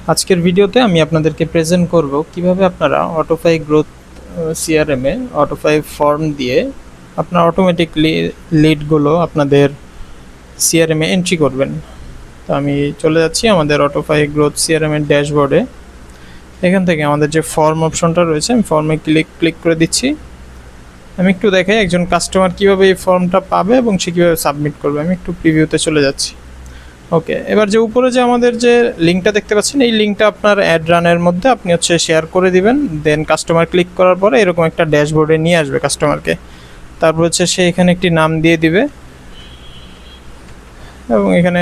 আজকের ভিডিওতে আমি আপনাদেরকে প্রেজেন্ট করব কিভাবে আপনারা অটোফাই গ্রোথ সিআরএমে অটোফাই ফর্ম দিয়ে আপনার অটোমেটিকলি লিডগুলো আপনাদের সিআরএমে এন্ট্রি করবেন। তো আমি চলে যাচ্ছি আমাদের অটোফাই গ্রোথ সিআরএমের ড্যাশবোর্ডে। এখান থেকে আমাদের যে ফর্ম অপশনটা রয়েছে আমি ফর্মে ক্লিক করে দিচ্ছি। আমি একটু দেখাই একজন কাস্টমার কীভাবে এই ফর্মটা পাবে এবং সে কীভাবে সাবমিট করবে। আমি একটু প্রিভিউতে চলে যাচ্ছি। ওকে, এবার যে উপরে যে আমাদের যে লিঙ্কটা দেখতে পাচ্ছেন, এই লিঙ্কটা আপনার অ্যাড রানের মধ্যে আপনি শেয়ার করে দিবেন। দেন কাস্টমার ক্লিক করার পরে এরকম একটা ড্যাশবোর্ডে নিয়ে আসবে কাস্টমারকে। তারপর সে এখানে একটি নাম দিয়ে দিবে এবং এখানে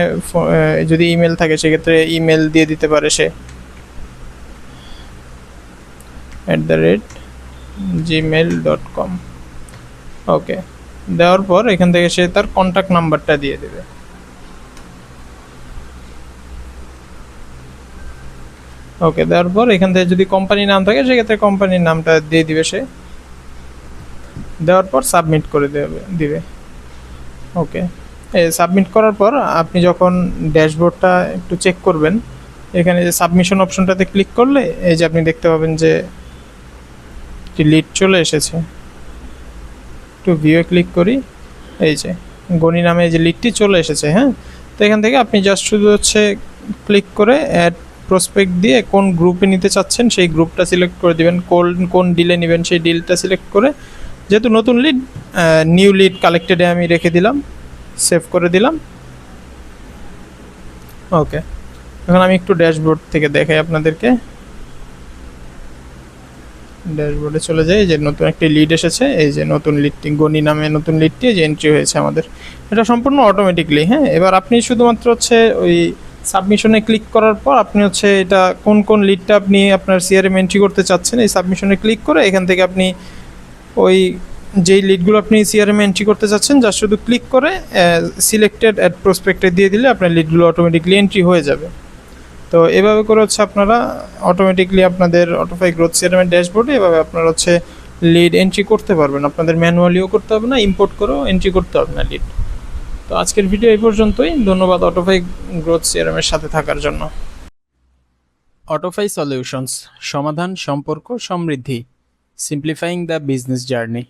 যদি ইমেল থাকে সেক্ষেত্রে ইমেল দিয়ে দিতে পারে সে @gmail.com। ওকে, দেওয়ার পর এখান থেকে সে তার কন্ট্যাক্ট নাম্বারটা দিয়ে দেবে। ওকে, দেওয়ার পর এখান থেকে যদি কোম্পানির নাম থাকে সেক্ষেত্রে কোম্পানির নামটা দিয়ে দিবে সে। দেওয়ার পর সাবমিট করে দিবে। ওকে, সাবমিট করার পর আপনি যখন ড্যাশবোর্ডটা একটু চেক করবেন, এখানে যে সাবমিশন অপশনটাতে ক্লিক করলে এই যে আপনি দেখতে পাবেন যে একটি লিড চলে এসেছে। একটু ভিউয়ে ক্লিক করি, এই যে গনি নামে যে লিডটি চলে এসেছে। হ্যাঁ, তো এখান থেকে আপনি জাস্ট শুধু ক্লিক করে অ্যাড প্রসপেক্ট দিয়ে কোন গ্রুপে নিতে চাচ্ছেন সেই গ্রুপটা সিলেক্ট করে দিবেন। কোন ডিলে নেবেন সেই ডিলটা সিলেক্ট করে, যেহেতু নতুন লিড, নিউ লিড কালেক্টেডে আমি রেখে দিলাম, সেভ করে দিলাম। ওকে, এখন আমি একটু ড্যাশবোর্ড থেকে দেখাই আপনাদেরকে। ড্যাশবোর্ডে চলে যাই, যে নতুন একটি লিড এসেছে। এই যে নতুন লিডটি, গনি নামে নতুন লিডটি যে এন্ট্রি হয়েছে আমাদের, এটা সম্পূর্ণ অটোমেটিকলি। হ্যাঁ, এবার আপনি শুধুমাত্র ওই সাবমিশনে ক্লিক করার পর আপনি এটা কোন লিডটা আপনি আপনার সিআরএম এন্ট্রি করতে চাচ্ছেন, এই সাবমিশনে ক্লিক করে এখান থেকে আপনি ওই যেই লিডগুলো আপনি সিআরএম এন্ট্রি করতে চাচ্ছেন যা শুধু ক্লিক করে সিলেক্টেড অ্যাড প্রসপেক্টে দিয়ে দিলে আপনার লিডগুলো অটোমেটিকলি এন্ট্রি হয়ে যাবে। তো এভাবে করে আপনারা অটোমেটিকলি আপনাদের অটোফাই গ্রোথ সিআরএমের ড্যাশবোর্ডে এভাবে আপনারা লিড এন্ট্রি করতে পারবেন। আপনাদের ম্যানুয়ালিও করতে হবে না, ইম্পোর্ট করেও এন্ট্রি করতে হবে না লিড। তো আজকের ভিডিও এই পর্যন্তই। ধন্যবাদ অটোফাই গ্রোথ সিআরএমের সাথে থাকার জন্য। অটোফাই সলিউশনস, সমাধান, সম্পর্ক, সমৃদ্ধি। Simplifying the business journey.